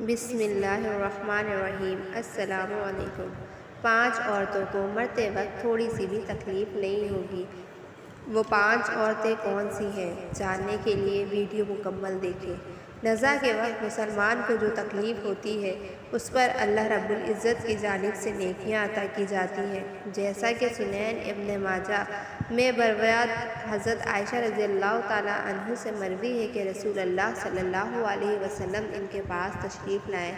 بسم اللہ الرحمن الرحیم۔ السلام علیکم۔ 5 عورتوں کو مرتے وقت تھوڑی سی بھی تکلیف نہیں ہوگی۔ وہ 5 عورتیں کون سی ہیں؟ جاننے کے لیے ویڈیو مکمل دیکھیں۔ نزا کے وقت مسلمان کو جو تکلیف ہوتی ہے اس پر اللہ رب العزت کی جانب سے نیکیاں عطا کی جاتی ہیں، جیسا کہ سنن ابن ماجہ میں بروایت حضرت عائشہ رضی اللہ تعالیٰ عنہ سے مروی ہے کہ رسول اللہ صلی اللہ علیہ وسلم ان کے پاس تشریف لائے،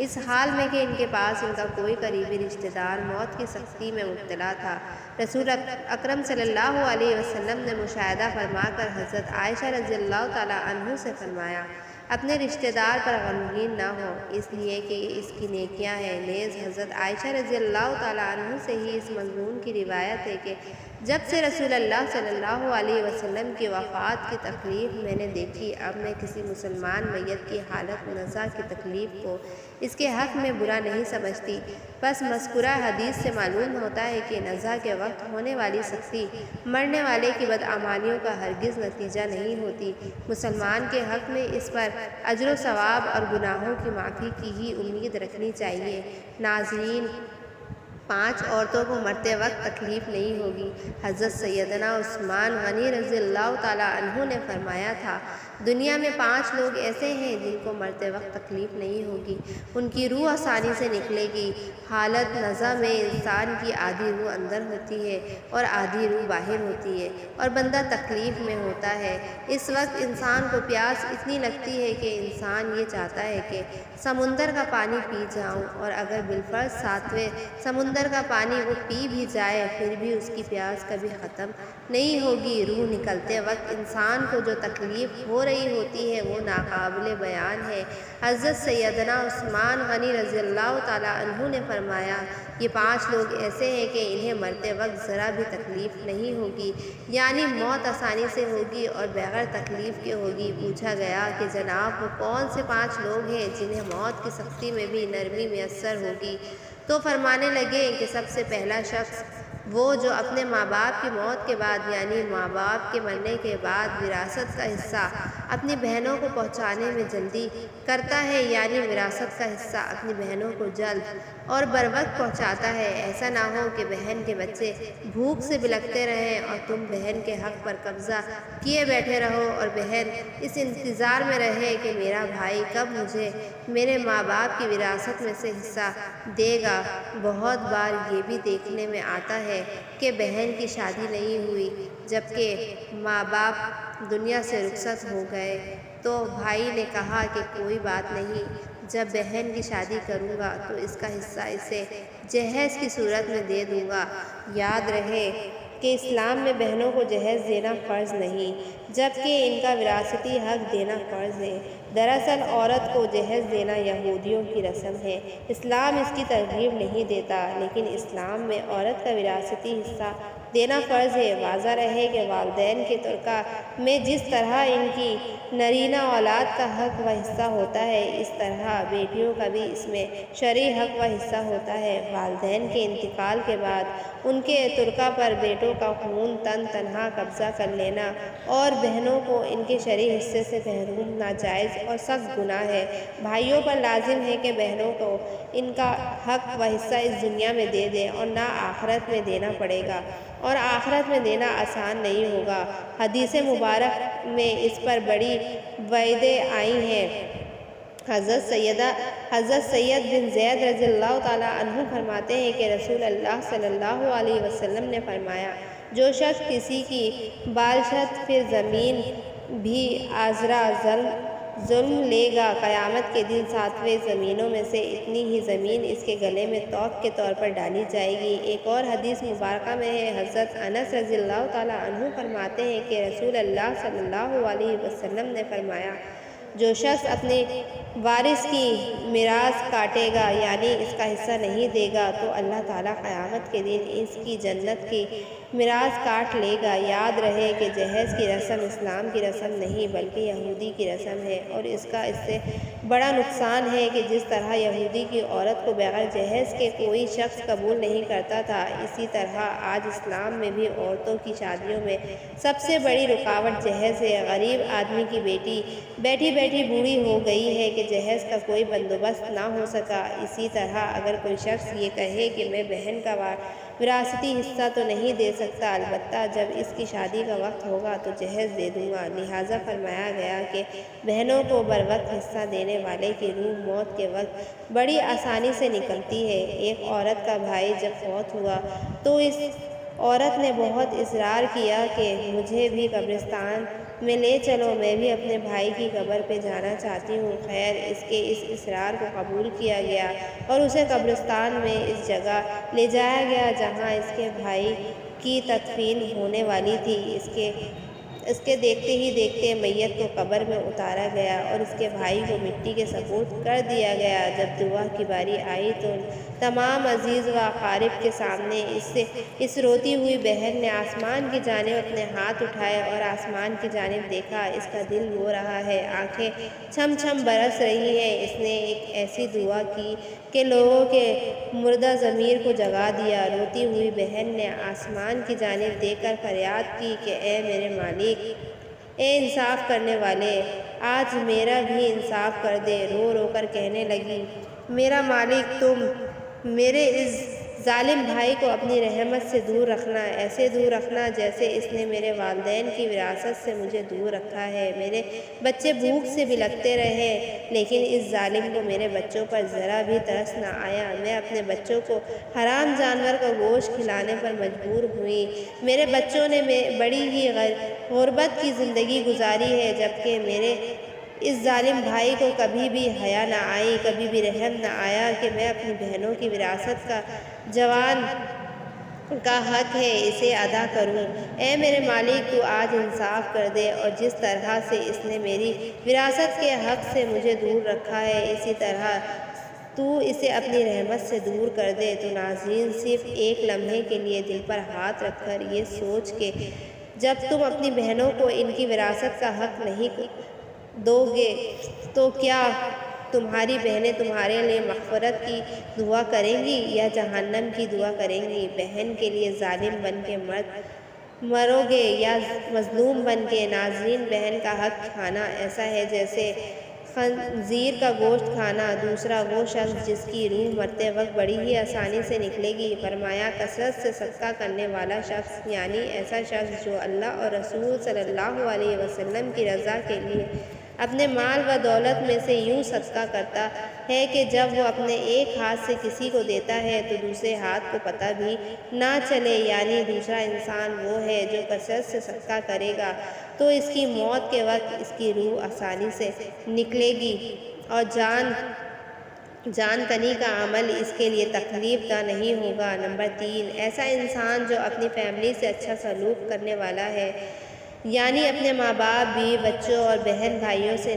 اس حال میں کہ ان کے پاس ان کا کوئی قریبی رشتہ دار موت کی سختی میں مبتلا تھا۔ رسول اکرم صلی اللہ علیہ وسلم نے مشاہدہ فرما کر حضرت عائشہ رضی اللہ تعالیٰ عنہ سے فرمایا، اپنے رشتہ دار پر غمگین نہ ہو، اس لیے کہ یہ اس کی نیکیاں ہیں۔ نیز حضرت عائشہ رضی اللہ تعالیٰ عنہ سے ہی اس مضمون کی روایت ہے کہ جب سے رسول اللہ صلی اللہ علیہ وسلم کی وفات کی تکلیف میں نے دیکھی، اب میں کسی مسلمان میت کی حالت نزا کی تکلیف کو اس کے حق میں برا نہیں سمجھتی۔ پس مذکورہ حدیث سے معلوم ہوتا ہے کہ نزا کے وقت ہونے والی سختی مرنے والے کی بدعمالیوں کا ہرگز نتیجہ نہیں ہوتی۔ مسلمان کے حق میں اس پر اجر و ثواب اور گناہوں کی معافی کی ہی امید رکھنی چاہیے۔ ناظرین، 5 عورتوں کو مرتے وقت تکلیف نہیں ہوگی۔ حضرت سیدنا عثمان غنی رضی اللہ تعالیٰ عنہ نے فرمایا تھا، دنیا میں 5 لوگ ایسے ہیں جن کو مرتے وقت تکلیف نہیں ہوگی، ان کی روح آسانی سے نکلے گی۔ حالت نزا میں انسان کی آدھی روح اندر ہوتی ہے اور آدھی روح باہر ہوتی ہے اور بندہ تکلیف میں ہوتا ہے۔ اس وقت انسان کو پیاس اتنی لگتی ہے کہ انسان یہ چاہتا ہے کہ سمندر کا پانی پی جاؤں، اور اگر بالفرض 7ویں سمندر کا پانی وہ پی بھی جائے پھر بھی اس کی پیاس کبھی ختم نہیں ہوگی۔ روح نکلتے وقت انسان کو جو تکلیف ہو رہی ہوتی ہے وہ ناقابل بیان ہے۔ حضرت سیدنا عثمان غنی رضی اللہ تعالیٰ عنہ نے فرمایا، یہ 5 لوگ ایسے ہیں کہ انہیں مرتے وقت ذرا بھی تکلیف نہیں ہوگی، یعنی موت آسانی سے ہوگی اور بغیر تکلیف کے ہوگی۔ پوچھا گیا کہ جناب وہ کون سے 5 لوگ ہیں جنہیں موت کی سختی میں بھی نرمی میسر ہوگی؟ تو فرمانے لگے کہ سب سے پہلا شخص وہ جو اپنے ماں باپ کی موت کے بعد، یعنی ماں باپ کے مرنے کے بعد وراثت کا حصہ اپنی بہنوں کو پہنچانے میں جلدی کرتا ہے، یعنی وراثت کا حصہ اپنی بہنوں کو جلد اور بروقت پہنچاتا ہے۔ ایسا نہ ہو کہ بہن کے بچے بھوک سے بلکتے رہیں اور تم بہن کے حق پر قبضہ کیے بیٹھے رہو، اور بہن اس انتظار میں رہے کہ میرا بھائی کب مجھے میرے ماں باپ کی وراثت میں سے حصہ دے گا۔ بہت بار یہ بھی دیکھنے میں آتا ہے کہ بہن کی شادی نہیں ہوئی جبکہ ماں باپ دنیا سے رخصت ہو گئے تو بھائی نے کہا کہ کوئی بات نہیں، جب بہن کی شادی کروں گا تو اس کا حصہ اسے جہیز کی صورت میں دے دوں گا۔ یاد رہے کہ اسلام میں بہنوں کو جہیز دینا فرض نہیں جبکہ ان کا وراثتی حق دینا فرض ہے۔ دراصل عورت کو جہیز دینا یہودیوں کی رسم ہے، اسلام اس کی ترغیب نہیں دیتا، لیکن اسلام میں عورت کا وراثتی حصہ دینا فرض ہے۔ واضح رہے کہ والدین کے ترکہ میں جس طرح ان کی نرینہ اولاد کا حق و حصہ ہوتا ہے، اس طرح بیٹیوں کا بھی اس میں شرعی حق و حصہ ہوتا ہے۔ والدین کے انتقال کے بعد ان کے ترکہ پر بیٹوں کا خون تن تنہا قبضہ کر لینا اور بہنوں کو ان کے شرعی حصے سے محروم ناجائز اور سخت گناہ ہے۔ بھائیوں پر لازم ہے کہ بہنوں کو ان کا حق و حصہ اس دنیا میں دے دیں، اور نہ آخرت میں دینا پڑے گا، اور آخرت میں دینا آسان نہیں ہوگا۔ حدیث مبارک میں اس پر بڑی وعیدیں آئی ہیں۔ حضرت سید بن زید رضی اللہ تعالیٰ عنہ فرماتے ہیں کہ رسول اللہ صلی اللہ علیہ وسلم نے فرمایا، جو شخص کسی کی بالشت پھر زمین بھی آزرا ظلم لے گا، قیامت کے دن 7ویں زمینوں میں سے اتنی ہی زمین اس کے گلے میں توق کے طور پر ڈالی جائے گی۔ ایک اور حدیث مبارکہ میں ہے، حضرت انس رضی اللہ تعالیٰ عنہ فرماتے ہیں کہ رسول اللہ صلی اللہ علیہ وسلم نے فرمایا، جو شخص اپنے وارث کی میراث کاٹے گا، یعنی اس کا حصہ نہیں دے گا، تو اللہ تعالیٰ قیامت کے دن اس کی جنت کی میراث کاٹ لے گا۔ یاد رہے کہ جہیز کی رسم اسلام کی رسم نہیں بلکہ یہودی کی رسم ہے، اور اس کا اس سے بڑا نقصان ہے کہ جس طرح یہودی کی عورت کو بغیر جہیز کے کوئی شخص قبول نہیں کرتا تھا، اسی طرح آج اسلام میں بھی عورتوں کی شادیوں میں سب سے بڑی رکاوٹ جہیز ہے۔ غریب آدمی کی بیٹی بیٹھی بیٹھی بوڑھی ہو گئی ہے کہ جہیز کا کوئی بندوبست نہ ہو سکا۔ اسی طرح اگر کوئی شخص یہ کہے کہ میں بہن کا وراثتی حصہ تو نہیں دے سکتا، البتہ جب اس کی شادی کا وقت ہوگا تو جہیز دے دوں گا، لہٰذا فرمایا گیا کہ بہنوں کو بروقت حصہ دینے والے کی روح موت کے وقت بڑی آسانی سے نکلتی ہے۔ ایک عورت کا بھائی جب فوت ہوا تو اس عورت نے بہت اصرار کیا کہ مجھے بھی قبرستان میں لے چلو، میں بھی اپنے بھائی کی قبر پہ جانا چاہتی ہوں۔ خیر، اس کے اس اصرار کو قبول کیا گیا اور اسے قبرستان میں اس جگہ لے جایا گیا جہاں اس کے بھائی کی تدفین ہونے والی تھی۔ اس کے دیکھتے ہی دیکھتے میت کو قبر میں اتارا گیا اور اس کے بھائی کو مٹی کے سپرد کر دیا گیا۔ جب دعا کی باری آئی تو تمام عزیز و اقارب کے سامنے اس روتی ہوئی بہن نے آسمان کی جانب اپنے ہاتھ اٹھائے اور آسمان کی جانب دیکھا۔ اس کا دل رو رہا ہے، آنکھیں چھم چھم برس رہی ہیں۔ اس نے ایک ایسی دعا کی کہ لوگوں کے مردہ ضمیر کو جگا دیا۔ روتی ہوئی بہن نے آسمان کی جانب دیکھ کر فریاد کی کہ اے میرے مالک، اے انصاف کرنے والے، آج میرا بھی انصاف کر دے۔ رو رو کر کہنے لگی، میرا مالک، تم میرے اس ظالم بھائی کو اپنی رحمت سے دور رکھنا، ایسے دور رکھنا جیسے اس نے میرے والدین کی وراثت سے مجھے دور رکھا ہے۔ میرے بچے بھوک سے بلکتے رہے لیکن اس ظالم کو میرے بچوں پر ذرا بھی ترس نہ آیا۔ میں اپنے بچوں کو حرام جانور کا گوشت کھلانے پر مجبور ہوئی۔ میرے بچوں نے بڑی ہی غربت کی زندگی گزاری ہے، جبکہ میرے اس ظالم بھائی کو کبھی بھی حیا نہ آئی، کبھی بھی رحم نہ آیا کہ میں اپنی بہنوں کی وراثت کا جوان کا حق ہے اسے ادا کروں۔ اے میرے مالک، تو آج انصاف کر دے اور جس طرح سے اس نے میری وراثت کے حق سے مجھے دور رکھا ہے اسی طرح تو اسے اپنی رحمت سے دور کر دے۔ تو ناظرین، صرف ایک لمحے کے لیے دل پر ہاتھ رکھ کر یہ سوچ کہ جب تم اپنی بہنوں کو ان کی وراثت کا حق نہیں دو گے تو کیا تمہاری بہنیں تمہارے لیے مغفرت کی دعا کریں گی یا جہنم کی دعا کریں گی؟ بہن کے لیے ظالم بن کے مرو گے یا مظلوم بن کے؟ ناظرین، بہن کا حق کھانا ایسا ہے جیسے خنزیر کا گوشت کھانا۔ دوسرا، وہ شخص جس کی روح مرتے وقت بڑی ہی آسانی سے نکلے گی۔ فرمایا، کثرت سے صدقہ کرنے والا شخص، یعنی ایسا شخص جو اللہ اور رسول صلی اللہ علیہ وسلم کی رضا کے لیے اپنے مال و دولت میں سے یوں صدقہ کرتا ہے کہ جب وہ اپنے ایک ہاتھ سے کسی کو دیتا ہے تو دوسرے ہاتھ کو پتہ بھی نہ چلے، یعنی دوسرا انسان وہ ہے جو کثرت سے صدقہ کرے گا تو اس کی موت کے وقت اس کی روح آسانی سے نکلے گی اور جان کنی کا عمل اس کے لیے تکلیف دہ نہیں ہوگا۔ نمبر 3، ایسا انسان جو اپنی فیملی سے اچھا سلوک کرنے والا ہے، یعنی اپنے ماں باپ، بیوی بچوں اور بہن بھائیوں سے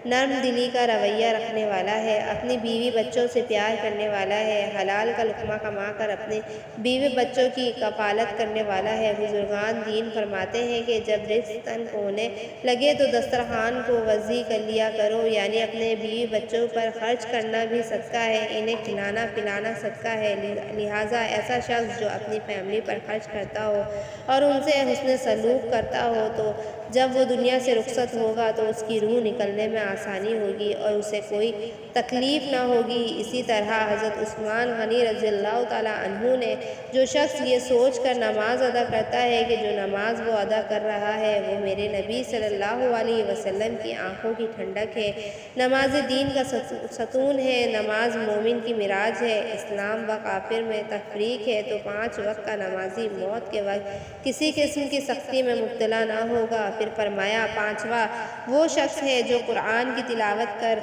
نرم دلی کا رویہ رکھنے والا ہے، اپنی بیوی بچوں سے پیار کرنے والا ہے، حلال کا لقمہ کما کر اپنے بیوی بچوں کی کفالت کرنے والا ہے۔ بزرگان دین فرماتے ہیں کہ جب رزق تنگ ہونے لگے تو دسترخوان کو وسیع کر لیا کرو، یعنی اپنے بیوی بچوں پر خرچ کرنا بھی صدقہ ہے، انہیں کھلانا پلانا صدقہ ہے۔ لہٰذا ایسا شخص جو اپنی فیملی پر خرچ کرتا ہو اور ان سے حسن سلوک کرتا ہو تو جب وہ دنیا سے رخصت ہوگا تو اس کی روح نکلنے میں آسانی ہوگی اور اسے کوئی تکلیف نہ ہوگی۔ اسی طرح حضرت عثمان غنی رضی اللہ تعالیٰ عنہ نے جو شخص یہ سوچ کر نماز ادا کرتا ہے کہ جو نماز وہ ادا کر رہا ہے وہ میرے نبی صلی اللہ علیہ وسلم کی آنکھوں کی ٹھنڈک ہے، نماز دین کا ستون ہے، نماز مومن کی معراج ہے، اسلام و کافر میں تفریق ہے، تو 5 وقت کا نمازی موت کے وقت کسی قسم کی سختی میں مبتلا نہ ہوگا۔ پھر فرمایا، 5واں وہ شخص ہے جو قرآن کی تلاوت کر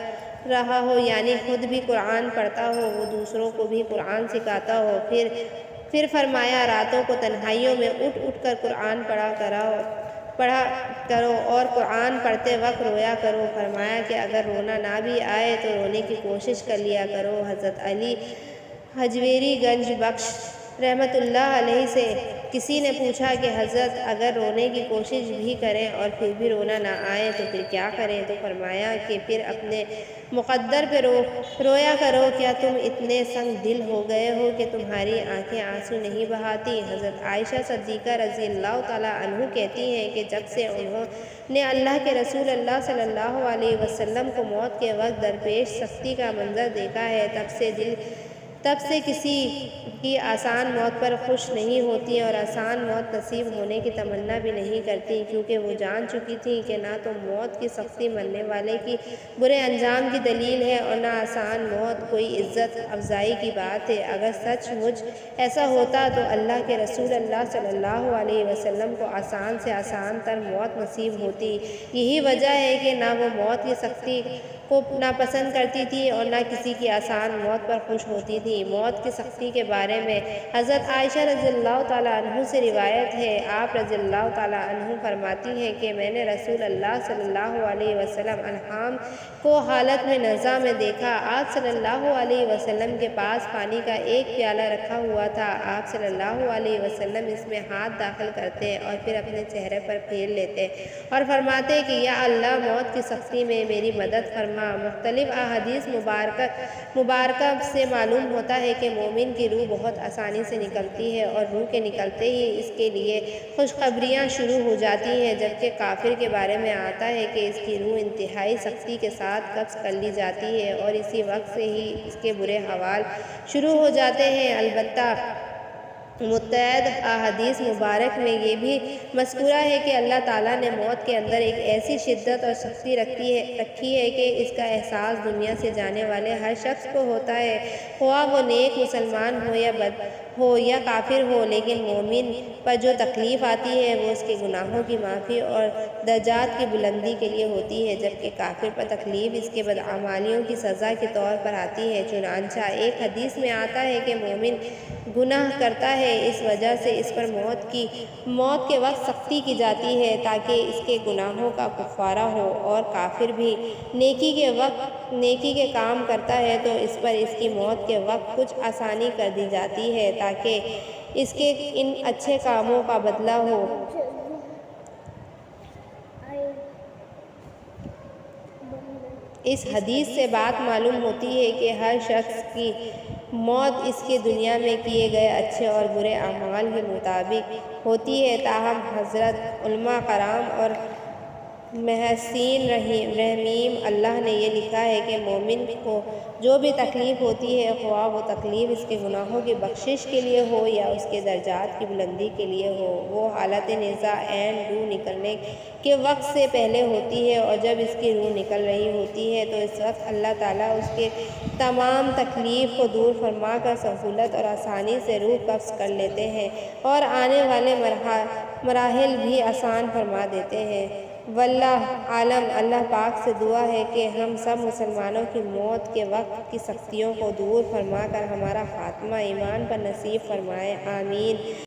رہا ہو، یعنی خود بھی قرآن پڑھتا ہو، وہ دوسروں کو بھی قرآن سکھاتا ہو۔ پھر فرمایا، راتوں کو تنہائیوں میں اٹھ اٹھ کر قرآن پڑھا کرو اور قرآن پڑھتے وقت رویا کرو۔ فرمایا کہ اگر رونا نہ بھی آئے تو رونے کی کوشش کر لیا کرو۔ حضرت علی حجویری گنج بخش رحمۃ اللہ علیہ سے کسی نے پوچھا کہ حضرت اگر رونے کی کوشش بھی کریں اور پھر بھی رونا نہ آئے تو پھر کیا کریں؟ تو فرمایا کہ پھر اپنے مقدر پہ رویا کرو۔ کیا تم اتنے سنگ دل ہو گئے ہو کہ تمہاری آنکھیں آنسو نہیں بہاتی؟ حضرت عائشہ صدیقہ رضی اللہ تعالیٰ عنہ کہتی ہیں کہ جب سے انہوں نے اللہ کے رسول اللہ صلی اللہ علیہ وسلم کو موت کے وقت درپیش سختی کا منظر دیکھا ہے، تب سے کسی کی آسان موت پر خوش نہیں ہوتی اور آسان موت نصیب ہونے کی تمنا بھی نہیں کرتی، کیونکہ وہ جان چکی تھیں کہ نہ تو موت کی سختی مرنے والے کی برے انجام کی دلیل ہے اور نہ آسان موت کوئی عزت افزائی کی بات ہے۔ اگر سچ مچ ایسا ہوتا تو اللہ کے رسول اللہ صلی اللہ علیہ وسلم کو آسان سے آسان تر موت نصیب ہوتی۔ یہی وجہ ہے کہ نہ وہ موت کی سختی کو ناپسند کرتی تھی اور نہ کسی کی آسان موت پر خوش ہوتی تھی۔ موت کی سختی کے بارے میں حضرت عائشہ رضی اللہ تعالیٰ عنہ سے روایت ہے، آپ رضی اللہ تعالیٰ عنہ فرماتی ہیں کہ میں نے رسول اللہ صلی اللہ علیہ وسلم انہام کو حالت میں نزع میں دیکھا۔ آپ صلی اللہ علیہ وسلم کے پاس پانی کا ایک پیالہ رکھا ہوا تھا۔ آپ صلی اللہ علیہ وسلم اس میں ہاتھ داخل کرتے اور پھر اپنے چہرے پر پھیر لیتے اور فرماتے کہ یا اللہ موت کی سختی میں میری مدد فرما۔ مختلف احادیث مبارکہ سے معلوم ہوتا ہے کہ مومن کی روح بہت آسانی سے نکلتی ہے اور روح کے نکلتے ہی اس کے لیے خوشخبریاں شروع ہو جاتی ہیں، جبکہ کافر کے بارے میں آتا ہے کہ اس کی روح انتہائی سختی کے ساتھ قبض کر لی جاتی ہے اور اسی وقت سے ہی اس کے برے حوال شروع ہو جاتے ہیں۔ البتہ متعدد احادیث مبارک میں یہ بھی مذکورہ ہے کہ اللہ تعالیٰ نے موت کے اندر ایک ایسی شدت اور سختی رکھی ہے کہ اس کا احساس دنیا سے جانے والے ہر شخص کو ہوتا ہے، خواہ وہ نیک مسلمان ہو یا کافر ہو، لیکن مومن پر جو تکلیف آتی ہے وہ اس کے گناہوں کی معافی اور درجات کی بلندی کے لیے ہوتی ہے، جبکہ کافر پر تکلیف اس کے بدعمالیوں کی سزا کے طور پر آتی ہے۔ چنانچہ ایک حدیث میں آتا ہے کہ مومن گناہ کرتا ہے، اس وجہ سے اس پر موت کے وقت سختی کی جاتی ہے تاکہ اس کے گناہوں کا کفارہ ہو، اور کافر بھی نیکی کے کام کرتا ہے تو اس پر اس کی موت کے وقت کچھ آسانی کر دی جاتی ہے تاکہ اس کے ان اچھے کاموں کا بدلہ ہو۔ اس حدیث سے بات معلوم ہوتی ہے کہ ہر شخص کی موت اس کے دنیا میں کیے گئے اچھے اور برے اعمال کے مطابق ہوتی ہے، تاہم حضرت علماء کرام اور محسنین رحمہم اللہ نے یہ لکھا ہے کہ مومن کو جو بھی تکلیف ہوتی ہے، خواہ وہ تکلیف اس کے گناہوں کی بخشش کے لیے ہو یا اس کے درجات کی بلندی کے لیے ہو، وہ حالت نزاع عین روح نکلنے کے وقت سے پہلے ہوتی ہے، اور جب اس کی روح نکل رہی ہوتی ہے تو اس وقت اللہ تعالیٰ اس کے تمام تکلیف کو دور فرما کر سہولت اور آسانی سے روح قبض کر لیتے ہیں اور آنے والے مراحل بھی آسان فرما دیتے ہیں۔ واللہ عالم۔ اللہ پاک سے دعا ہے کہ ہم سب مسلمانوں کی موت کے وقت کی سختیوں کو دور فرما کر ہمارا خاتمہ ایمان پر نصیب فرمائے، آمین۔